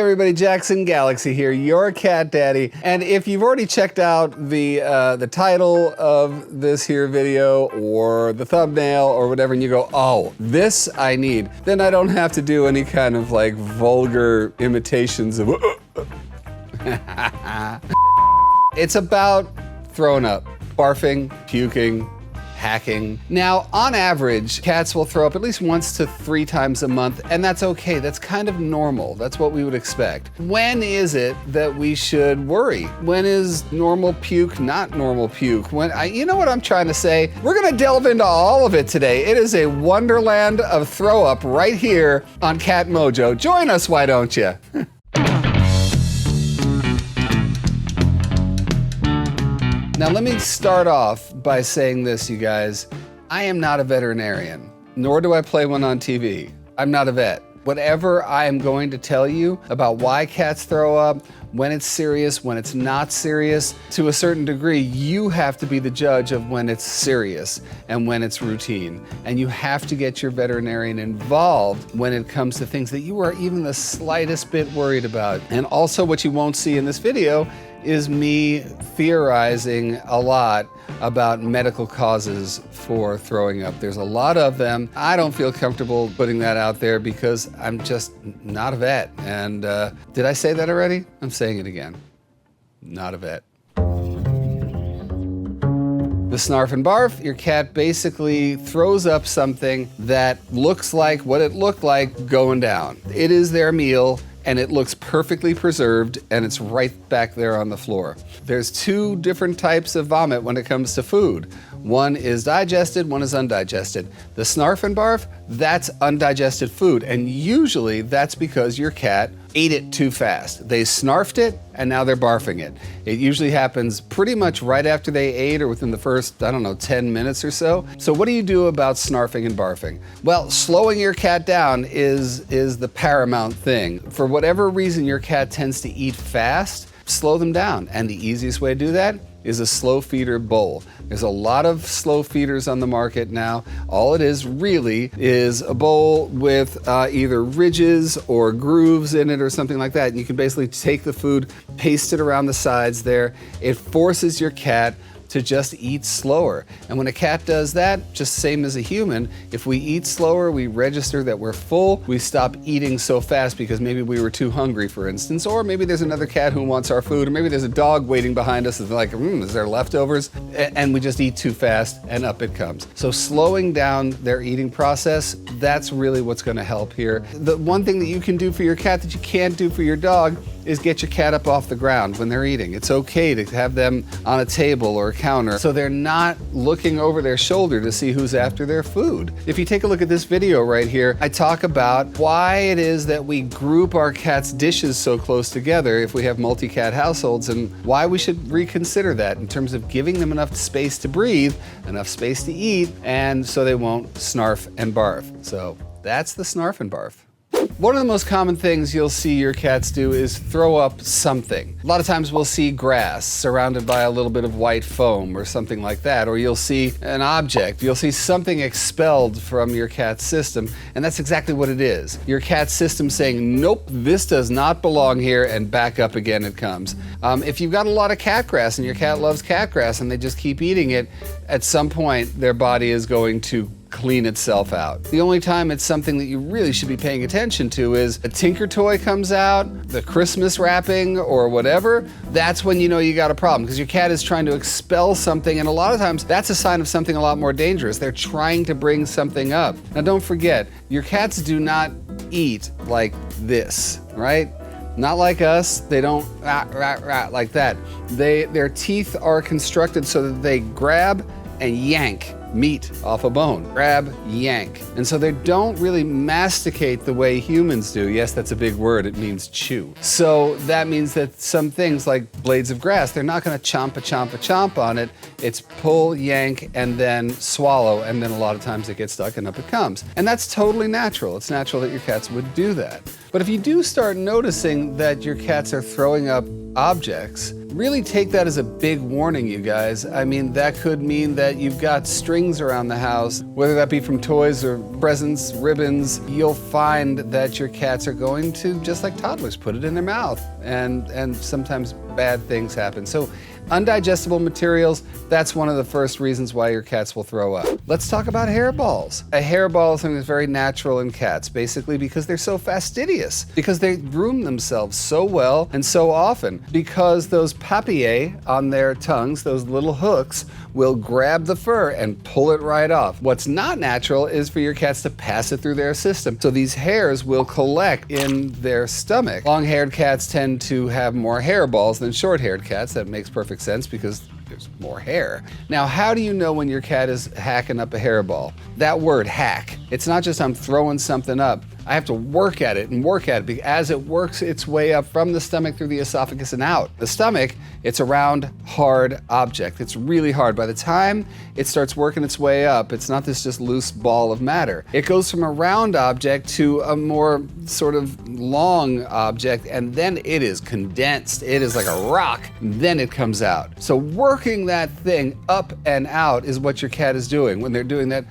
everybody, Jackson Galaxy here, your cat daddy. And if you've already checked out the title of this here video or the thumbnail or whatever, and you go, oh, this I need, then I don't have to do any kind of like vulgar imitations of It's about throwing up, barfing, puking, hacking. Now, on average, cats will throw up at least once to 3 times a month, and that's okay. That's kind of normal. That's what we would expect. When is it that we should worry? When is normal puke not normal puke? You know what I'm trying to say? We're gonna delve into all of it today. It is a wonderland of throw up right here on Cat Mojo. Join us, why don't you? Now let me start off by saying this, you guys. I am not a veterinarian, nor do I play one on TV. I'm not a vet. Whatever I am going to tell you about why cats throw up, when it's serious, when it's not serious, to a certain degree, you have to be the judge of when it's serious and when it's routine. And you have to get your veterinarian involved when it comes to things that you are even the slightest bit worried about. And also what you won't see in this video is me theorizing a lot about medical causes for throwing up. There's a lot of them. I don't feel comfortable putting that out there because I'm just not a vet. And did I say that already? I'm saying it again. Not a vet. The snarf and barf, your cat basically throws up something that looks like what it looked like going down. It is their meal, and it looks perfectly preserved, and it's right back there on the floor. There's 2 different types of vomit when it comes to food. One is digested, one is undigested. The snarf and barf, that's undigested food, and usually that's because your cat ate it too fast. They snarfed it, and now they're barfing it. It usually happens pretty much right after they ate or within the first, 10 minutes or so. So what do you do about snarfing and barfing? Well, slowing your cat down is the paramount thing. For whatever reason your cat tends to eat fast, slow them down. And the easiest way to do that is a slow feeder bowl. There's a lot of slow feeders on the market now. All it is really is a bowl with either ridges or grooves in it or something like that. And you can basically take the food, paste it around the sides there. It forces your cat to just eat slower. And when a cat does that, just same as a human, if we eat slower, we register that we're full, we stop eating so fast because maybe we were too hungry, for instance, or maybe there's another cat who wants our food, or maybe there's a dog waiting behind us and they're like, is there leftovers? And we just eat too fast and up it comes. So slowing down their eating process, that's really what's gonna help here. The one thing that you can do for your cat that you can't do for your dog is get your cat up off the ground when they're eating. It's okay to have them on a table or a counter so they're not looking over their shoulder to see who's after their food. If you take a look at this video right here, I talk about why it is that we group our cat's dishes so close together if we have multi-cat households, and why we should reconsider that in terms of giving them enough space to breathe, enough space to eat, and so they won't snarf and barf. So that's the snarf and barf. One of the most common things you'll see your cats do is throw up something. A lot of times we'll see grass surrounded by a little bit of white foam or something like that, or you'll see an object, you'll see something expelled from your cat's system, and that's exactly what it is. Your cat's system saying, nope, this does not belong here, and back up again it comes. If you've got a lot of cat grass and your cat loves cat grass and they just keep eating it, at some point their body is going to clean itself out. The only time it's something that you really should be paying attention to is a Tinker toy comes out, the Christmas wrapping or whatever, that's when you know you got a problem because your cat is trying to expel something, and a lot of times that's a sign of something a lot more dangerous. They're trying to bring something up. Now don't forget, your cats do not eat like this, right? Not like us, they don't like that. Their teeth are constructed so that they grab and yank meat off a bone. Grab, yank. And so they don't really masticate the way humans do. Yes, that's a big word. It means chew. So that means that some things like blades of grass, they're not gonna chomp on it. It's pull, yank, and then swallow, and then a lot of times it gets stuck and up it comes. And that's totally natural. It's natural that your cats would do that. But if you do start noticing that your cats are throwing up objects, really take that as a big warning, you guys. I mean, that could mean that you've got strings around the house, whether that be from toys or presents, ribbons. You'll find that your cats are going to, just like toddlers, put it in their mouth, and sometimes bad things happen. So undigestible materials, that's one of the first reasons why your cats will throw up. Let's talk about hairballs. A hairball is something that's very natural in cats, basically because they're so fastidious, because they groom themselves so well and so often, because those papillae on their tongues, those little hooks, will grab the fur and pull it right off. What's not natural is for your cats to pass it through their system. So these hairs will collect in their stomach. Long-haired cats tend to have more hairballs than short-haired cats. That makes perfect sense because there's more hair. Now, how do you know when your cat is hacking up a hairball? That word, hack, it's not just I'm throwing something up. I have to work at it and work at it as it works its way up from the stomach through the esophagus and out. The stomach, it's a round, hard object. It's really hard. By the time it starts working its way up, it's not this just loose ball of matter. It goes from a round object to a more sort of long object, and then it is condensed. It is like a rock. Then it comes out. So working that thing up and out is what your cat is doing when they're doing that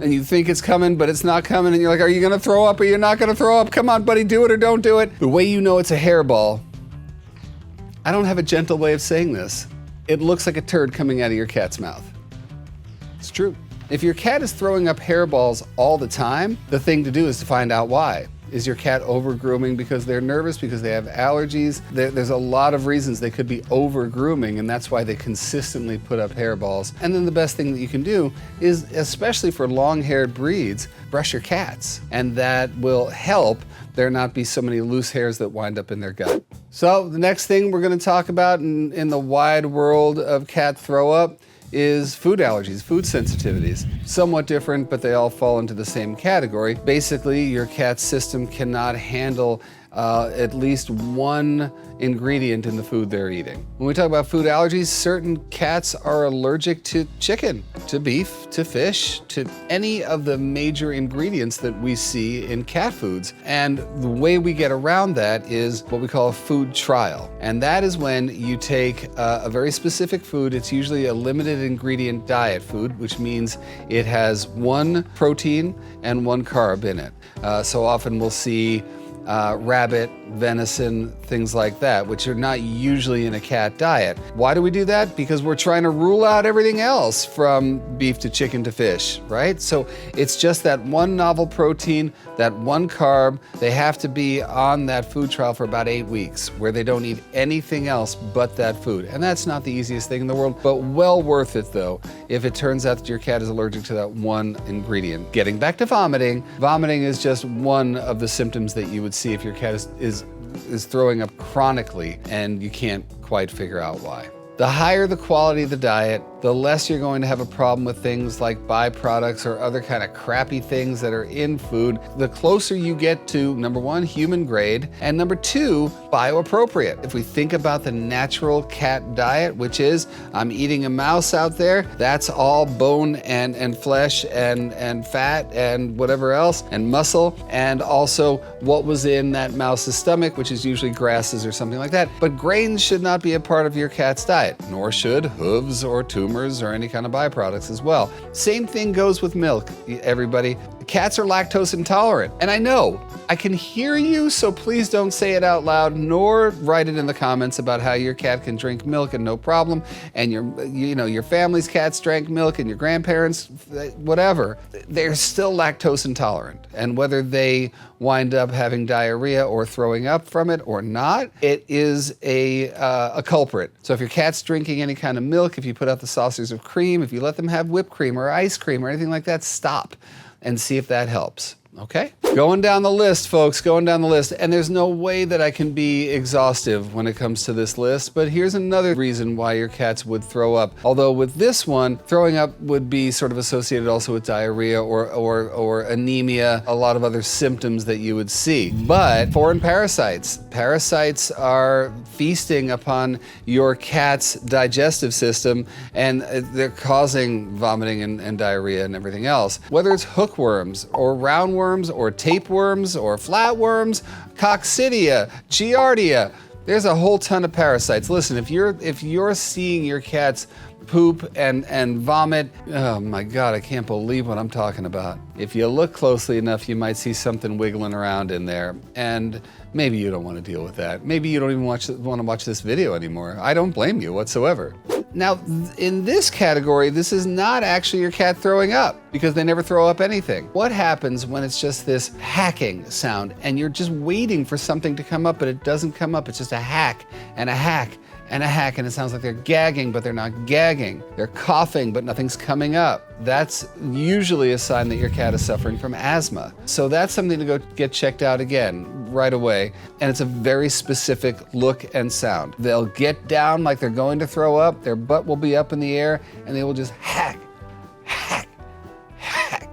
and you think it's coming, but it's not coming, and you're like, are you gonna throw up or you're not gonna throw up? Come on, buddy, do it or don't do it. The way you know it's a hairball, I don't have a gentle way of saying this. It looks like a turd coming out of your cat's mouth. It's true. If your cat is throwing up hairballs all the time, the thing to do is to find out why. Is your cat over-grooming because they're nervous, because they have allergies? There's a lot of reasons they could be over-grooming, and that's why they consistently put up hairballs. And then the best thing that you can do is, especially for long-haired breeds, brush your cats. And that will help there not be so many loose hairs that wind up in their gut. So the next thing we're gonna talk about in the wide world of cat throw-up is food allergies, food sensitivities. Somewhat different, but they all fall into the same category. Basically, your cat's system cannot handle at least one ingredient in the food they're eating. When we talk about food allergies, certain cats are allergic to chicken, to beef, to fish, to any of the major ingredients that we see in cat foods. And the way we get around that is what we call a food trial. And that is when you take a very specific food. It's usually a limited ingredient diet food, which means it has one protein and one carb in it. So often we'll see rabbit, venison, things like that, which are not usually in a cat diet. Why do we do that? Because we're trying to rule out everything else from beef to chicken to fish, right? So it's just that one novel protein, that one carb. They have to be on that food trial for about 8 weeks, where they don't eat anything else but that food. And that's not the easiest thing in the world, but well worth it though, if it turns out that your cat is allergic to that one ingredient. Getting back to vomiting, vomiting is just one of the symptoms that you would see if your cat is throwing up chronically and you can't quite figure out why. The higher the quality of the diet, the less you're going to have a problem with things like byproducts or other kind of crappy things that are in food. The closer you get to, number one, human grade, and number two, bioappropriate. If we think about the natural cat diet, which is, I'm eating a mouse out there, that's all bone and flesh and fat and whatever else, and muscle, and also what was in that mouse's stomach, which is usually grasses or something like that. But grains should not be a part of your cat's diet, nor should hooves or tumors or any kind of byproducts as well. Same thing goes with milk, everybody. Cats are lactose intolerant. And I know, I can hear you, so please don't say it out loud, nor write it in the comments about how your cat can drink milk and no problem, and your family's cats drank milk and your grandparents, whatever. They're still lactose intolerant. And whether they wind up having diarrhea or throwing up from it or not, it is a culprit. So if your cat's drinking any kind of milk, if you put out the saucers of cream, if you let them have whipped cream or ice cream or anything like that, stop and see if that helps. Okay? Going down the list, folks, going down the list. And there's no way that I can be exhaustive when it comes to this list, but here's another reason why your cats would throw up. Although with this one, throwing up would be sort of associated also with diarrhea or anemia, a lot of other symptoms that you would see. But foreign parasites. Parasites are feasting upon your cat's digestive system, and they're causing vomiting and diarrhea and everything else. Whether it's hookworms or roundworms or tapeworms or flatworms, coccidia, giardia, There's a whole ton of parasites. Listen, if you're seeing your cats poop and vomit, oh my God, I can't believe what I'm talking about. If you look closely enough, you might see something wiggling around in there, and maybe you don't want to deal with that. Maybe you don't even want to watch this video anymore. I don't blame you whatsoever. Now, in this category, this is not actually your cat throwing up, because they never throw up anything. What happens when it's just this hacking sound and you're just waiting for something to come up, but it doesn't come up? It's just a hack and a hack and a hack, and it sounds like they're gagging, but they're not gagging. They're coughing, but nothing's coming up. That's usually a sign that your cat is suffering from asthma. So that's something to go get checked out again right away. And it's a very specific look and sound. They'll get down like they're going to throw up, their butt will be up in the air, and they will just hack, hack, hack,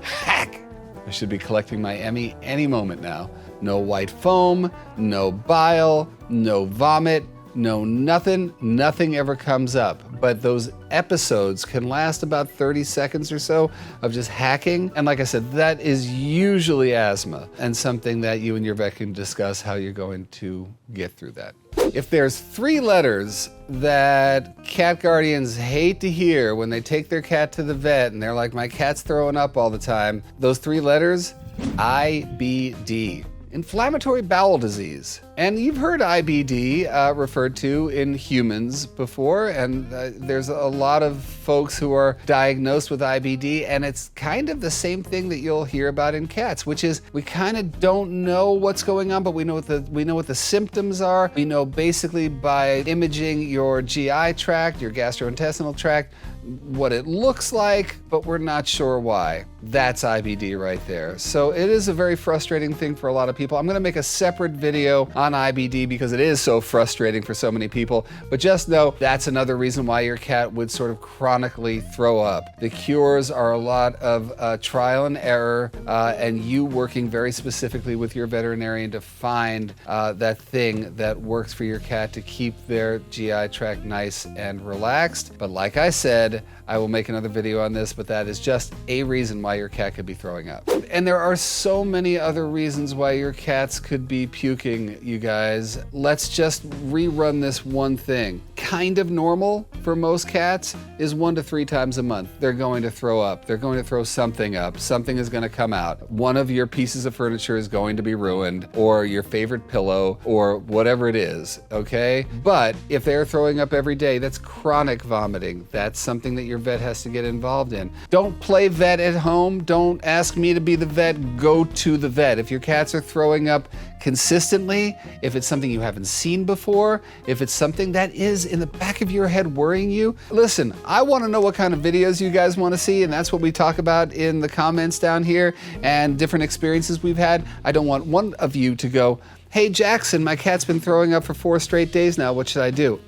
hack. I should be collecting my Emmy any moment now. No white foam, no bile, no vomit, no nothing ever comes up. But those episodes can last about 30 seconds or so of just hacking. And like I said, that is usually asthma, and something that you and your vet can discuss how you're going to get through that. If there's 3 letters that cat guardians hate to hear when they take their cat to the vet and they're like, my cat's throwing up all the time, those 3 letters, IBD. Inflammatory bowel disease. And you've heard IBD referred to in humans before, and there's a lot of folks who are diagnosed with IBD, and it's kind of the same thing that you'll hear about in cats, which is we kind of don't know what's going on, but we know what the symptoms are. We know basically by imaging your GI tract, your gastrointestinal tract, what it looks like, but we're not sure why. That's IBD right there. So it is a very frustrating thing for a lot of people. I'm gonna make a separate video on IBD because it is so frustrating for so many people, but just know that's another reason why your cat would sort of chronically throw up. The cures are a lot of trial and error, and you working very specifically with your veterinarian to find that thing that works for your cat to keep their GI tract nice and relaxed. But like I said, I will make another video on this, but that is just a reason why your cat could be throwing up. And there are so many other reasons why your cats could be puking, you guys. Let's just rerun this one thing. Kind of normal for most cats is 1 to 3 times a month. They're going to throw up. They're going to throw something up. Something is going to come out. One of your pieces of furniture is going to be ruined, or your favorite pillow, or whatever it is, okay? But if they're throwing up every day, that's chronic vomiting. That's something that your vet has to get involved in. Don't play vet at home. Don't ask me to be the vet. Go to the vet. If your cats are throwing up consistently, if it's something you haven't seen before, if it's something that is in the back of your head worrying you, listen, I want to know what kind of videos you guys want to see, and that's what we talk about in the comments down here and different experiences we've had. I don't want one of you to go, hey Jackson, my cat's been throwing up for 4 straight days now, what should I do?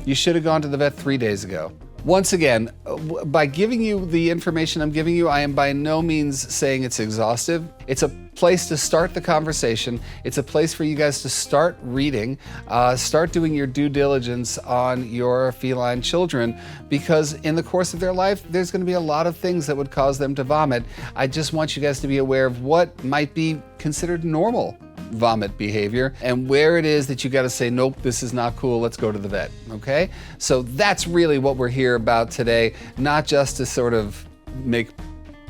You should have gone to the vet 3 days ago. Once again, by giving you the information I'm giving you, I am by no means saying it's exhaustive. It's a place to start the conversation. It's a place for you guys to start reading, start doing your due diligence on your feline children, because in the course of their life, there's going to be a lot of things that would cause them to vomit. I just want you guys to be aware of what might be considered normal vomit behavior and where it is that you got to say, nope, this is not cool, let's go to the vet, okay? So that's really what we're here about today, not just to sort of make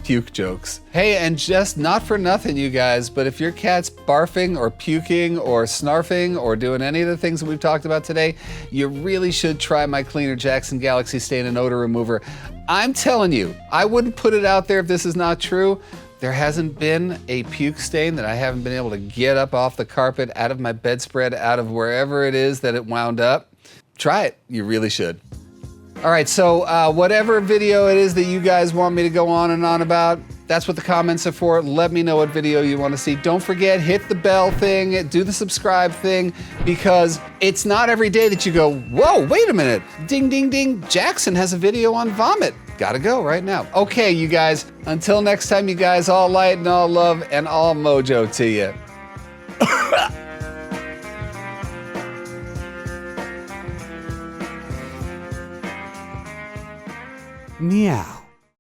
puke jokes. Hey, and just not for nothing, you guys, but if your cat's barfing or puking or snarfing or doing any of the things that we've talked about today, you really should try my Cleaner Jackson Galaxy Stain and Odor Remover. I'm telling you, I wouldn't put it out there if this is not true. There hasn't been a puke stain that I haven't been able to get up off the carpet, out of my bedspread, out of wherever it is that it wound up. Try it, you really should. All right, so whatever video it is that you guys want me to go on and on about, that's what the comments are for. Let me know what video you want to see. Don't forget, hit the bell thing, do the subscribe thing, because it's not every day that you go, whoa, wait a minute, ding, ding, ding, Jackson has a video on vomit. Gotta go right now. Okay, you guys, until next time, you guys, all light and all love and all mojo to you. Meow.